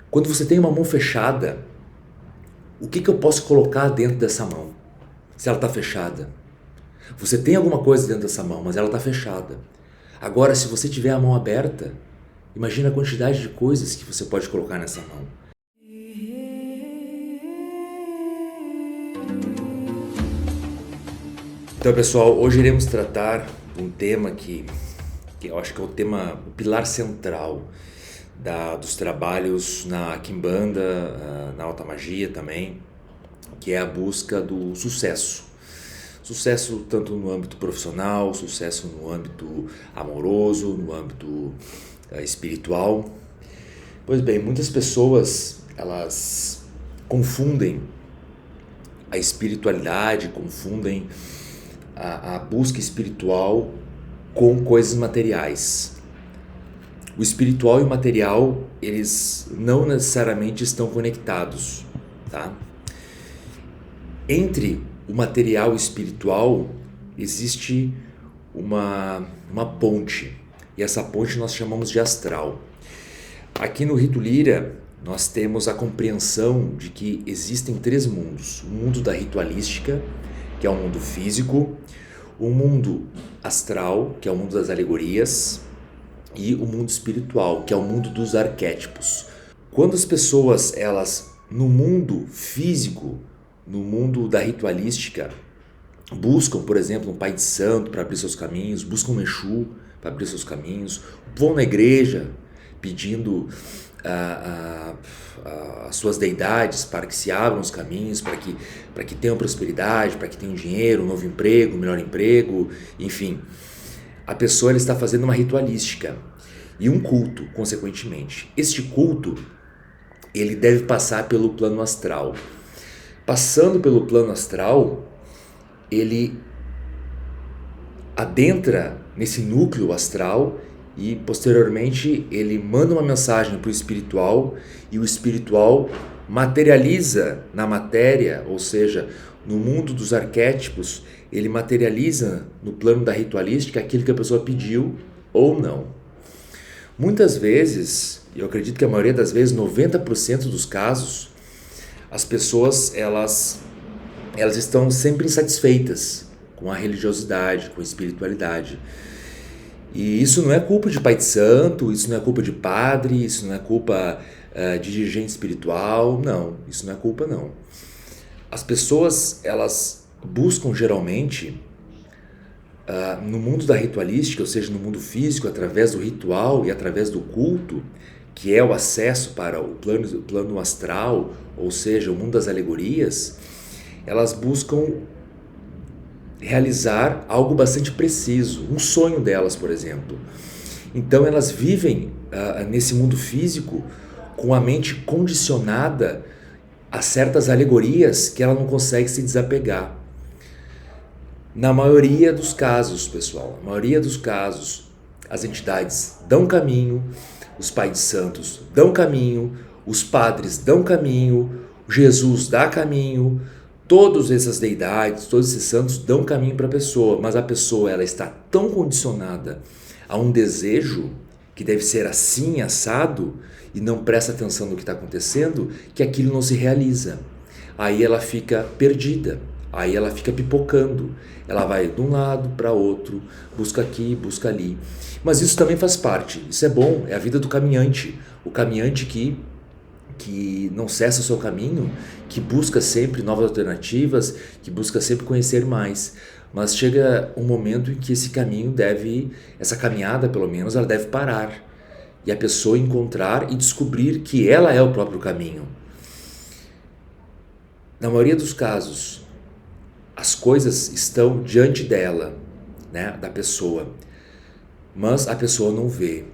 Quando você tem uma mão fechada, o que eu posso colocar dentro dessa mão? Se ela está fechada. Você tem alguma coisa dentro dessa mão, mas ela está fechada. Agora, se você tiver a mão aberta, imagina a quantidade de coisas que você pode colocar nessa mão. Então, pessoal, hoje iremos tratar de um tema que eu acho que é o pilar central dos trabalhos na Kimbanda, na Alta Magia também, que é a busca do sucesso. Sucesso tanto no âmbito profissional, sucesso no âmbito amoroso, no âmbito espiritual. Pois bem, muitas pessoas elas confundem a espiritualidade, confundem a busca espiritual com coisas materiais. O espiritual e o material, eles não necessariamente estão conectados, tá? Entre o material e o espiritual existe uma ponte, e essa ponte nós chamamos de astral. Aqui no Rito Lira, nós temos a compreensão de que existem três mundos: o mundo da ritualística, que é o mundo físico, o mundo astral, que é o mundo das alegorias, e o mundo espiritual, que é o mundo dos arquétipos. Quando as pessoas, elas no mundo físico, no mundo da ritualística, buscam, por exemplo, um pai de santo para abrir seus caminhos, buscam um Exu para abrir seus caminhos, vão na igreja pedindo as suas deidades para que se abram os caminhos, para que tenham prosperidade, para que tenham dinheiro, um novo emprego, um melhor emprego, enfim. A pessoa ela está fazendo uma ritualística e um culto, consequentemente. Este culto, ele deve passar pelo plano astral. Passando pelo plano astral, ele adentra nesse núcleo astral e posteriormente ele manda uma mensagem para o espiritual e o espiritual materializa na matéria, ou seja, no mundo dos arquétipos, ele materializa no plano da ritualística aquilo que a pessoa pediu ou não. Muitas vezes, eu acredito que a maioria das vezes, 90% dos casos, as pessoas elas estão sempre insatisfeitas com a religiosidade, com a espiritualidade. E isso não é culpa de pai de santo, isso não é culpa de padre, isso não é culpa de dirigente espiritual, não, isso não é culpa não. As pessoas elas buscam geralmente no mundo da ritualística, ou seja, no mundo físico, através do ritual e através do culto, que é o acesso para o plano astral, ou seja, o mundo das alegorias, elas buscam realizar algo bastante preciso, um sonho delas, por exemplo. Então elas vivem nesse mundo físico com a mente condicionada a certas alegorias que ela não consegue se desapegar. Na maioria dos casos, pessoal, na maioria dos casos, as entidades dão caminho, os pais de santos dão caminho, os padres dão caminho, Jesus dá caminho, todas essas deidades, todos esses santos dão caminho para a pessoa, mas a pessoa ela está tão condicionada a um desejo que deve ser assim, assado, e não presta atenção no que está acontecendo, que aquilo não se realiza. Aí ela fica perdida, aí ela fica pipocando, ela vai de um lado para outro, busca aqui, busca ali. Mas isso também faz parte, isso é bom, é a vida do caminhante, o caminhante que não cessa o seu caminho, que busca sempre novas alternativas, que busca sempre conhecer mais. Mas chega um momento em que esse caminho essa caminhada pelo menos, ela deve parar. E a pessoa encontrar e descobrir que ela é o próprio caminho. Na maioria dos casos, as coisas estão diante dela, né, da pessoa, mas a pessoa não vê.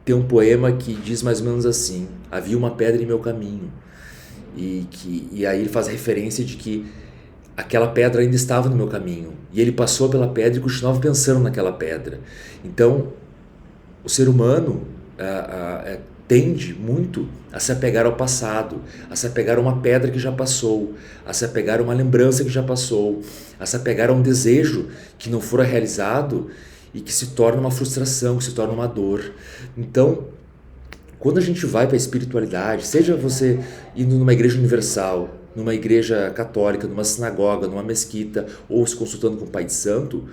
Tem um poema que diz mais ou menos assim: havia uma pedra em meu caminho, e aí ele faz referência de que aquela pedra ainda estava no meu caminho, e ele passou pela pedra e continuava pensando naquela pedra. Então o ser humano tende muito a se apegar ao passado, a se apegar a uma pedra que já passou, a se apegar a uma lembrança que já passou, a se apegar a um desejo que não fora realizado e que se torna uma frustração, que se torna uma dor. Então, Quando a gente vai para a espiritualidade, seja você indo numa igreja universal, numa igreja católica, numa sinagoga, numa mesquita, ou se consultando com o Pai de Santo,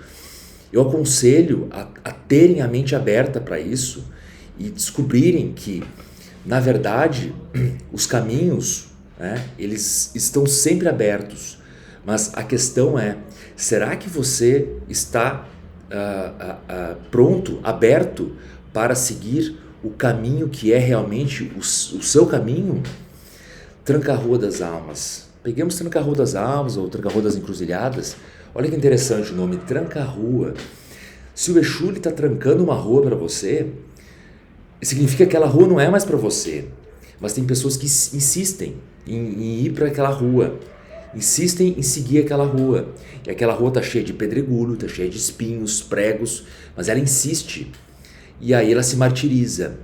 eu aconselho a terem a mente aberta para isso e descobrirem que, na verdade, os caminhos, né, eles estão sempre abertos. Mas a questão é, será que você está pronto, aberto para seguir o caminho que é realmente o seu caminho? Tranca-rua das almas. Peguemos Tranca-rua das almas ou Tranca-rua das encruzilhadas. Olha que interessante o nome, Tranca-rua. Se o Exu está trancando uma rua para você, significa que aquela rua não é mais para você. Mas tem pessoas que insistem em ir para aquela rua, insistem em seguir aquela rua. E aquela rua está cheia de pedregulho, está cheia de espinhos, pregos, mas ela insiste. E aí ela se martiriza.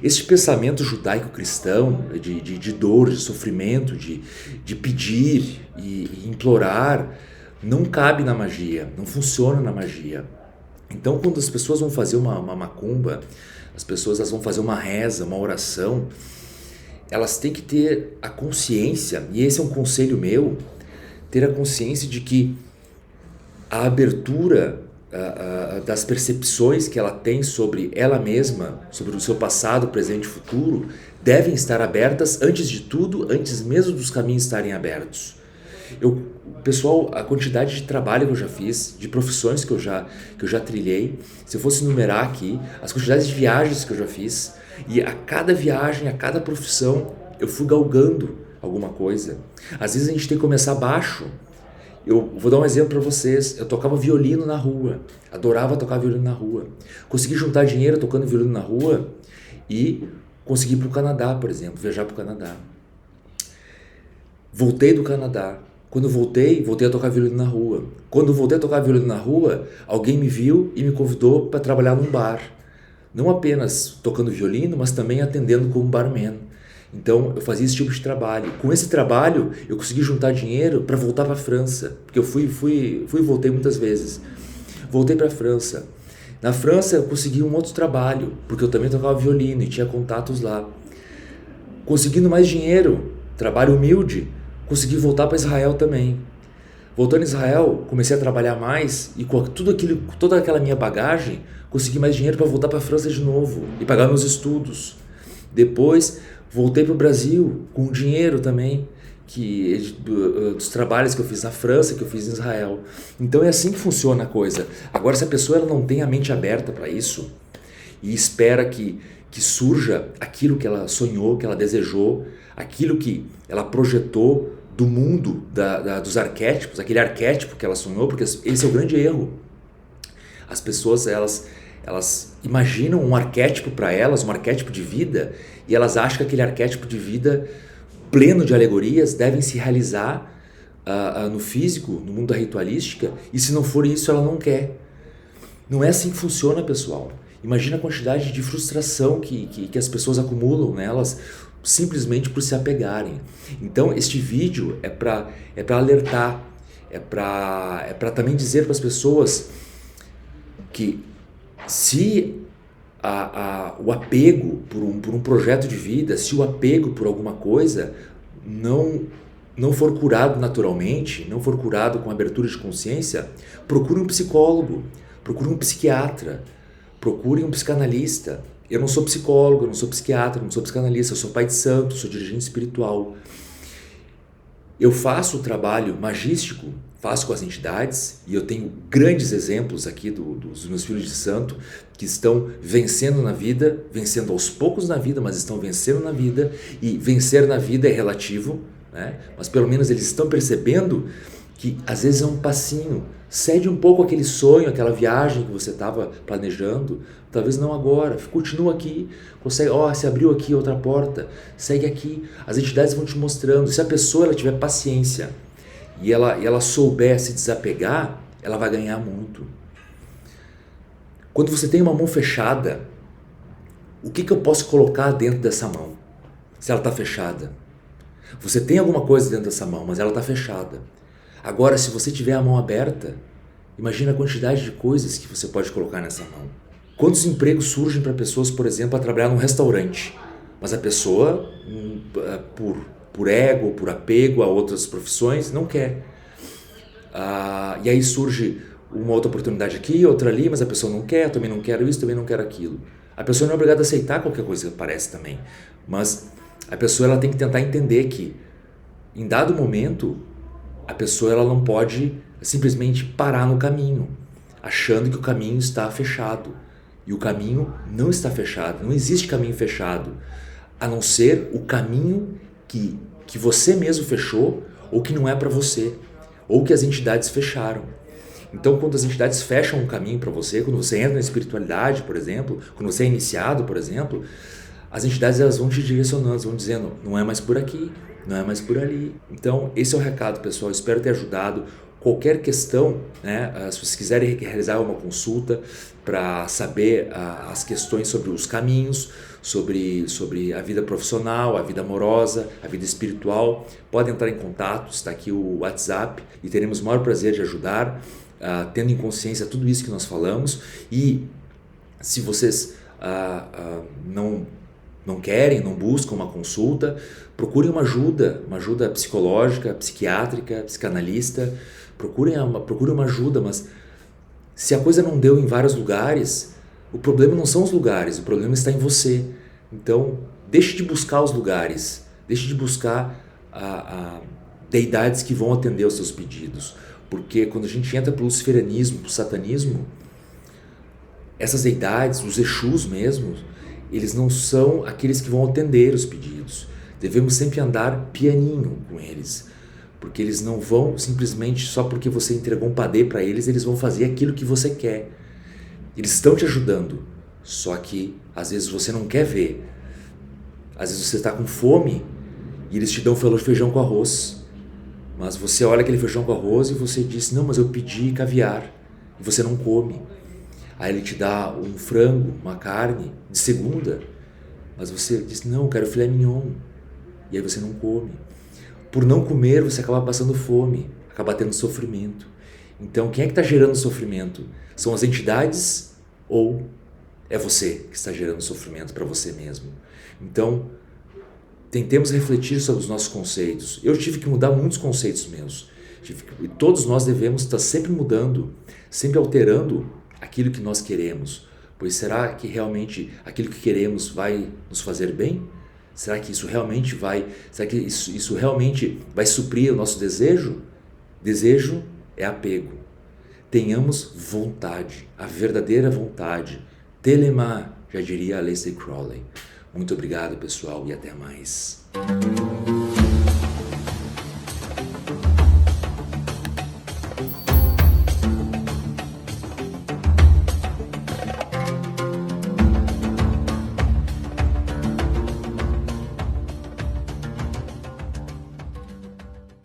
Este pensamento judaico-cristão de dor, de sofrimento, de pedir e implorar, não cabe na magia, não funciona na magia. Então, quando as pessoas vão fazer uma macumba, as pessoas elas vão fazer uma reza, uma oração, elas têm que ter a consciência, e esse é um conselho meu, ter a consciência de que a abertura das percepções que ela tem sobre ela mesma, sobre o seu passado, presente e futuro, devem estar abertas antes de tudo, antes mesmo dos caminhos estarem abertos. Pessoal, a quantidade de trabalho que eu já fiz, de profissões que eu já trilhei, se eu fosse numerar aqui, as quantidades de viagens que eu já fiz, e a cada viagem, a cada profissão, eu fui galgando alguma coisa. Às vezes a gente tem que começar baixo. Eu vou dar um exemplo para vocês. Eu tocava violino na rua, adorava tocar violino na rua. Consegui juntar dinheiro tocando violino na rua e consegui ir para o Canadá, por exemplo, viajar para o Canadá. Voltei do Canadá. Quando voltei a tocar violino na rua. Quando voltei a tocar violino na rua, alguém me viu e me convidou para trabalhar num bar. Não apenas tocando violino, mas também atendendo como barman. Então eu fazia esse tipo de trabalho. Com esse trabalho eu consegui juntar dinheiro para voltar para a França, porque eu fui e voltei muitas vezes. Voltei para a França. Na França eu consegui um outro trabalho, porque eu também tocava violino e tinha contatos lá. Conseguindo mais dinheiro, trabalho humilde, consegui voltar para Israel também. Voltando a Israel, comecei a trabalhar mais e com toda aquela minha bagagem, consegui mais dinheiro para voltar para a França de novo e pagar meus estudos. Depois voltei para o Brasil com dinheiro também, dos trabalhos que eu fiz na França, que eu fiz em Israel. Então é assim que funciona a coisa. Agora, se a pessoa ela não tem a mente aberta para isso e espera que surja aquilo que ela sonhou, que ela desejou, aquilo que ela projetou do mundo dos arquétipos, aquele arquétipo que ela sonhou, porque esse é o grande erro. As pessoas elas imaginam um arquétipo para elas, um arquétipo de vida, e elas acham que aquele arquétipo de vida pleno de alegorias devem se realizar no físico, no mundo da ritualística, e se não for isso ela não quer. Não é assim que funciona, pessoal. Imagina a quantidade de frustração que as pessoas acumulam nelas simplesmente por se apegarem. Então este vídeo é para alertar, é para também dizer para as pessoas que se o apego por um projeto de vida, se o apego por alguma coisa não for curado naturalmente, não for curado com abertura de consciência, procure um psicólogo, procure um psiquiatra, procure um psicanalista. Eu não sou psicólogo, eu não sou psiquiatra, eu não sou psicanalista, eu sou pai de santo, sou dirigente espiritual. Eu faço o trabalho magístico, faço com as entidades, e eu tenho grandes exemplos aqui dos meus filhos de santo que estão vencendo na vida, vencendo aos poucos na vida, mas estão vencendo na vida, e vencer na vida é relativo, né? Mas pelo menos eles estão percebendo que às vezes é um passinho, cede um pouco aquele sonho, aquela viagem que você estava planejando, talvez não agora, continua aqui, consegue, se abriu aqui outra porta, segue aqui, as entidades vão te mostrando. Se a pessoa ela tiver paciência e ela souber se desapegar, ela vai ganhar muito. Quando você tem uma mão fechada, o que eu posso colocar dentro dessa mão, se ela está fechada? Você tem alguma coisa dentro dessa mão, mas ela está fechada. Agora, se você tiver a mão aberta, imagina a quantidade de coisas que você pode colocar nessa mão. Quantos empregos surgem para pessoas, por exemplo, a trabalhar num restaurante? Mas a pessoa, por ego, por apego a outras profissões, não quer. E aí surge uma outra oportunidade aqui, outra ali, mas a pessoa não quer, também não quero isso, também não quero aquilo. A pessoa não é obrigada a aceitar qualquer coisa que aparece também, mas a pessoa ela tem que tentar entender que, em dado momento, a pessoa ela não pode simplesmente parar no caminho, achando que o caminho está fechado. E o caminho não está fechado, não existe caminho fechado, a não ser o caminho que você mesmo fechou ou que não é para você, ou que as entidades fecharam. Então, quando as entidades fecham um caminho para você, quando você entra na espiritualidade, por exemplo, quando você é iniciado, por exemplo, as entidades elas vão te direcionando, vão dizendo, não é mais por aqui, não é mais por ali. Então, esse é o recado, pessoal. Espero ter ajudado. Qualquer questão, né, se vocês quiserem realizar uma consulta para saber as questões sobre os caminhos, sobre a vida profissional, a vida amorosa, a vida espiritual, podem entrar em contato, está aqui o WhatsApp e teremos o maior prazer de ajudar, tendo em consciência tudo isso que nós falamos. E se vocês não querem, não buscam uma consulta, procurem uma ajuda psicológica, psiquiátrica, psicanalista, procurem uma ajuda, mas se a coisa não deu em vários lugares, o problema não são os lugares, o problema está em você. Então, deixe de buscar os lugares, deixe de buscar deidades que vão atender aos seus pedidos, porque quando a gente entra para o luciferianismo, para o satanismo, essas deidades, os Exus mesmo, eles não são aqueles que vão atender os pedidos. Devemos sempre andar pianinho com eles, porque eles não vão simplesmente só porque você entregou um padê para eles, eles vão fazer aquilo que você quer. Eles estão te ajudando, só que às vezes você não quer ver. Às vezes você está com fome e eles te dão feijão com arroz, mas você olha aquele feijão com arroz e você diz, não, mas eu pedi caviar, e você não come. Aí ele te dá um frango, uma carne de segunda, mas você diz, não, eu quero filé mignon. E aí você não come. Por não comer, você acaba passando fome, acaba tendo sofrimento. Então, quem é que está gerando sofrimento? São as entidades ou é você que está gerando sofrimento para você mesmo? Então, tentemos refletir sobre os nossos conceitos. Eu tive que mudar muitos conceitos meus. E todos nós devemos estar sempre mudando, sempre alterando aquilo que nós queremos, pois será que realmente aquilo que queremos vai nos fazer bem? Será que isso realmente vai suprir o nosso desejo? Desejo é apego. Tenhamos vontade, a verdadeira vontade. Telema, já diria Aleister Crowley. Muito obrigado, pessoal, e até mais.